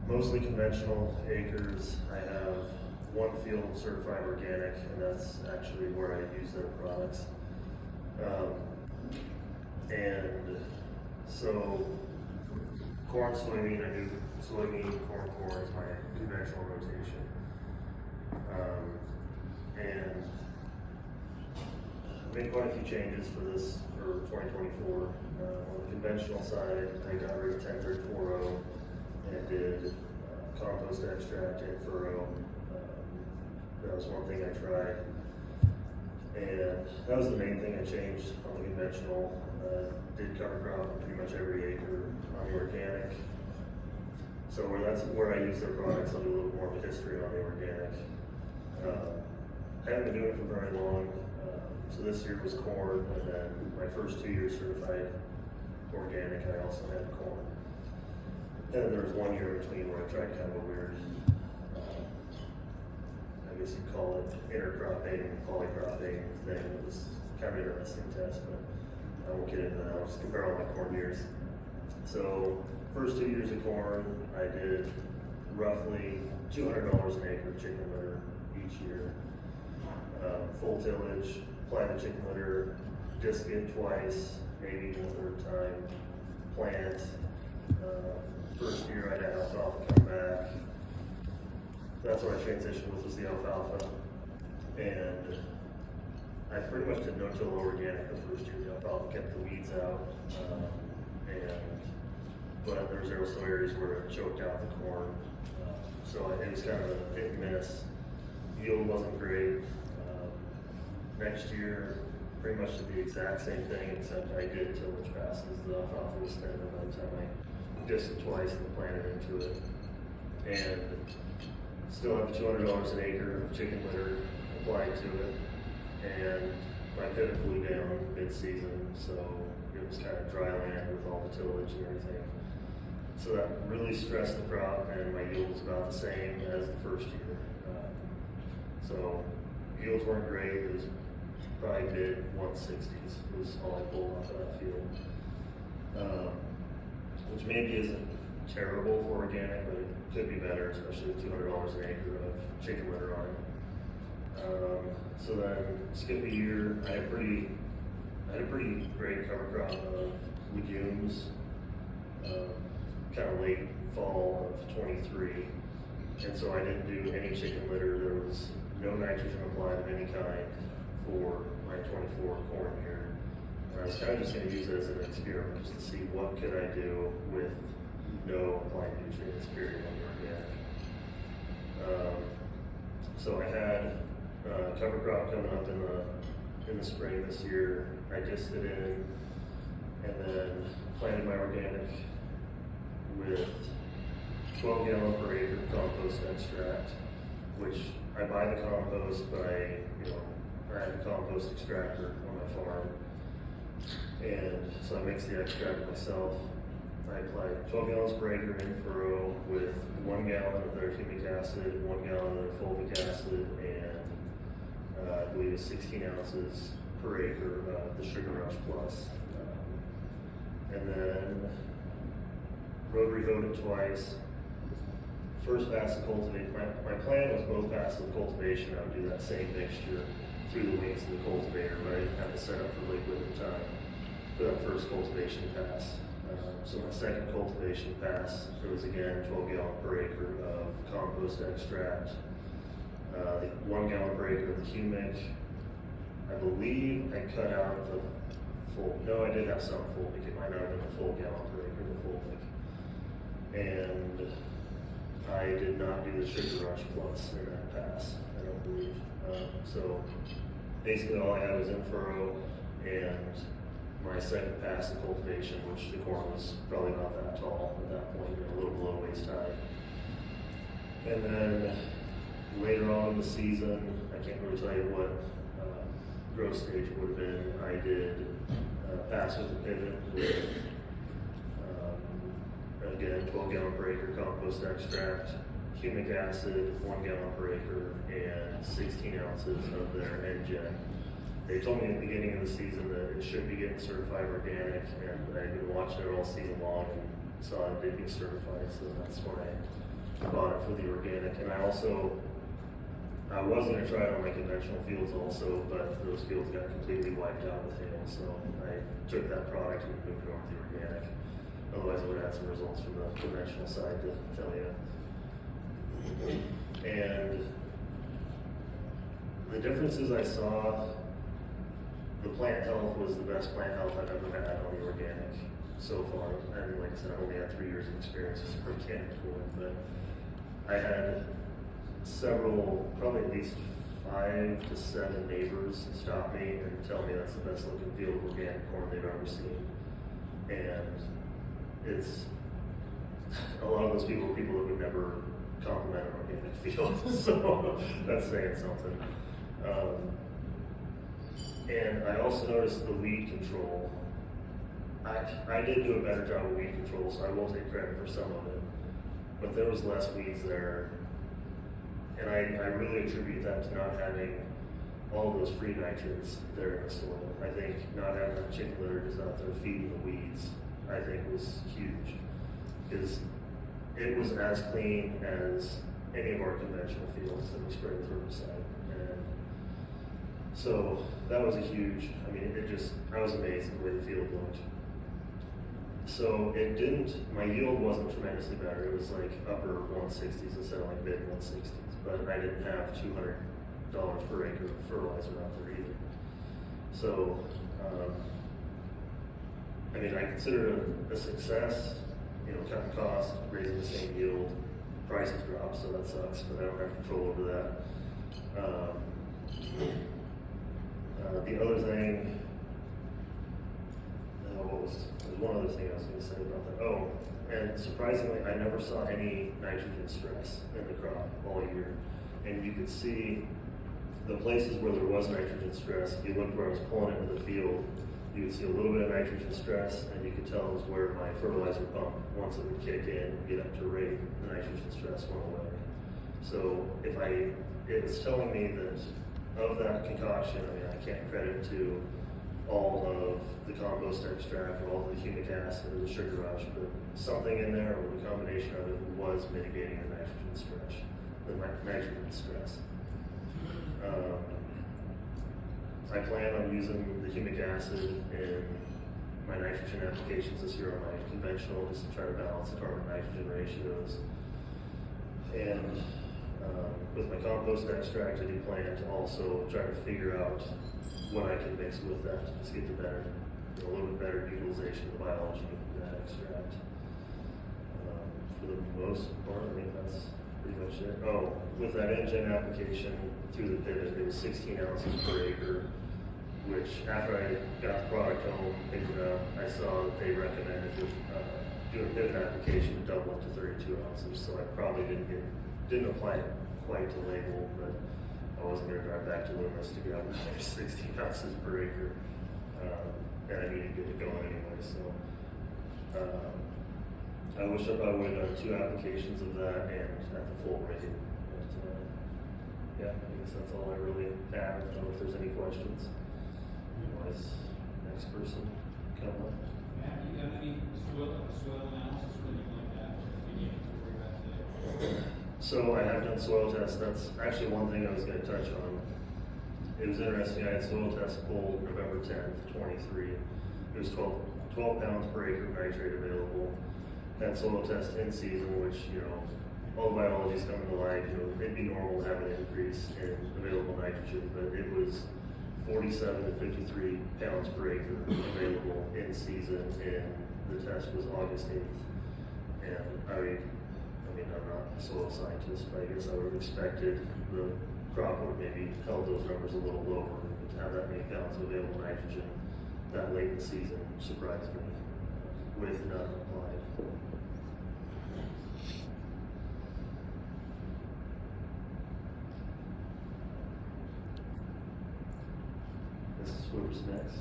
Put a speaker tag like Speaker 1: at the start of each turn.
Speaker 1: Mostly conventional acres. I have one field certified organic, and that's actually where I use their products. And so corn, soybean, I do soybean, corn is my conventional rotation. And I made quite a few changes for 2024. On the conventional side, I got rid of 10-30-40 and did compost extract and furrow. That was one thing I tried. And that was the main thing I changed on the conventional. Did cover crop on pretty much every acre on the organic. So that's where I use their products. I'll do a little more of a history on the organic. I haven't been doing it for very long. So this year was corn, and then my first 2 years certified organic, I also had corn. And then there was 1 year in between where I tried kind of a weird, I guess you'd call it intercropping, polycropping thing. It was kind of an interesting test, but I won't get into that. I'll just compare all my corn years. So first 2 years of corn, I did roughly $200 an acre of chicken litter each year. Full tillage, apply the chicken litter, disc it twice, maybe even a third time, plant. First year I had alfalfa come back. That's what I transitioned with, was the alfalfa. And I pretty much did no-till organic the first year. The alfalfa kept the weeds out. But there was also areas where it choked out the corn. So it was kind of a hit and miss. Yield wasn't great. Next year, pretty much did the exact same thing, except I did tillage passes. The alfalfa was thin by the time I disced it twice and planted into it. And still have $200 an acre of chicken litter applied to it. And my pivot flew down mid-season, so it was kind of dry land with all the tillage and everything. So that really stressed the crop, and my yield was about the same as the first year. So yields weren't great. It was probably mid 160s was all I pulled off of that field, which maybe isn't terrible for organic, but it could be better, especially with $200 an acre of chicken litter on it. So then skip a year. I had a pretty great cover crop of legumes, kind of late fall of 23, and so I didn't do any chicken litter. There was no nitrogen applied of any kind for my 24 corn year. And I was kind of just going to use it as an experiment, just to see what could I do with no applied nutrients, period, on the organic. So I had cover crop coming up in the spring this year. I disced it in, and then planted my organic with 12 gallon per acre compost extract, which I buy the compost, but I have a compost extractor on my farm, and so I mix the extract myself. I apply 12 gallons per acre in furrow with 1 gallon of their humic acid, 1 gallon of their fulvic acid, and I believe it's 16 ounces per acre of the Sugar Rush Plus. And then rotary hoed it twice. First pass of cultivation, my plan was both passes of cultivation, I would do that same mixture through the wings of the cultivator, but I didn't have it set up for liquid in time for that first cultivation pass. So my second cultivation pass, it was again 12 gallon per acre of compost extract, 1 gallon per acre of the humic. I believe I cut out the full, no, I did have some fulvic, it might not have been a full gallon per acre of fulvic. And I did not do the Sugar Rush Plus in that pass, I don't believe. So basically all I had was in furrow and my second pass of cultivation, which the corn was probably not that tall at that point, a little below waist high. And then later on in the season, I can't really tell you what growth stage it would have been. I did pass with the pivot with, again, 12 gallon per acre compost extract, humic acid, 1 gallon per acre, and 16 ounces of their NGen. They told me at the beginning of the season that it should be getting certified organic, and I've been watching it all season long and saw it did get certified, so that's why I bought it for the organic, and I was gonna try it on my conventional fields also, but those fields got completely wiped out with hail, so I took that product and moved it over to the organic. Otherwise, I would have had some results from the conventional side to tell you. And the differences I saw, the plant health was the best plant health I've ever had on the organic so far. And like I said, I only had 3 years of experience as an organic corn, but I had several, probably at least 5 to 7 neighbors stop me and tell me that's the best looking field of organic corn they've ever seen. And it's, a lot of those people are people that would never compliment an organic field, so that's saying something. And I also noticed the weed control. I did do a better job of weed control, so I will take credit for some of it. But there was less weeds there. And I really attribute that to not having all those free nitrates there in the soil. I think not having that chicken litter just out there feeding the weeds, I think was huge. Because it was as clean as any of our conventional fields that we spray with herbicide. And so that was a huge, I mean, I was amazed at the way the field looked. So it didn't, my yield wasn't tremendously better. It was like upper 160s instead of like mid 160s. But I didn't have $200 per acre of fertilizer out there either. So, I mean, I consider it a success, you know, cutting costs, raising the same yield, prices drop, so that sucks, but I don't have control over that. The other thing, there's one other thing I was going to say about that. Oh, and surprisingly, I never saw any nitrogen stress in the crop all year. And you could see the places where there was nitrogen stress, if you looked where I was pulling it into the field, you would see a little bit of nitrogen stress, and you could tell it was where my fertilizer pump, once it would kick in and get up to rate, the nitrogen stress went away. So it's telling me that of that concoction, I mean, I can't credit to all of the compost extract or all of the humic acid or the sugar rush, but something in there or the combination of it was mitigating the nitrogen stress. I plan on using the humic acid in my nitrogen applications this year on my conventional, just to try to balance the carbon nitrogen ratios. And with my compost extract, I do plan to also try to figure out what I can mix with that to just get the better, a little bit better utilization of the biology in that extract. For the most part, I mean, that's pretty much it. Oh, with that engine application through the pivot, it was 16 ounces per acre, which after I got the product home, picked it up, I saw that they recommended doing a pivot application to double it to 32 ounces. So I probably didn't apply it quite to label, but I wasn't going to drive back to Loomis to grab 16 ounces per acre, and I needed to get it going anyway. So I wish I probably would have done 2 applications of that and at the full rate. But yeah, I guess that's all I really have. I don't know if there's any questions. Otherwise, next person come up.
Speaker 2: Have you done any soil analysis or anything like that? You need to worry about today.
Speaker 1: So I have done soil tests. That's actually one thing I was going to touch on. It was interesting. I had soil tests pulled November 10th, 23. It was 12 pounds per acre of nitrate available. Had soil test in season, which, you know, all the biology is coming to light. You know, it'd be normal to have an increase in available nitrogen, but it was 47 to 53 pounds per acre available in season, and the test was August 8th. And I mean, I'm not a soil scientist, but I guess I would have expected the crop would maybe held those numbers a little lower. But to have that many pounds of available nitrogen that late in the season surprised me with none applied. This is whoever's next.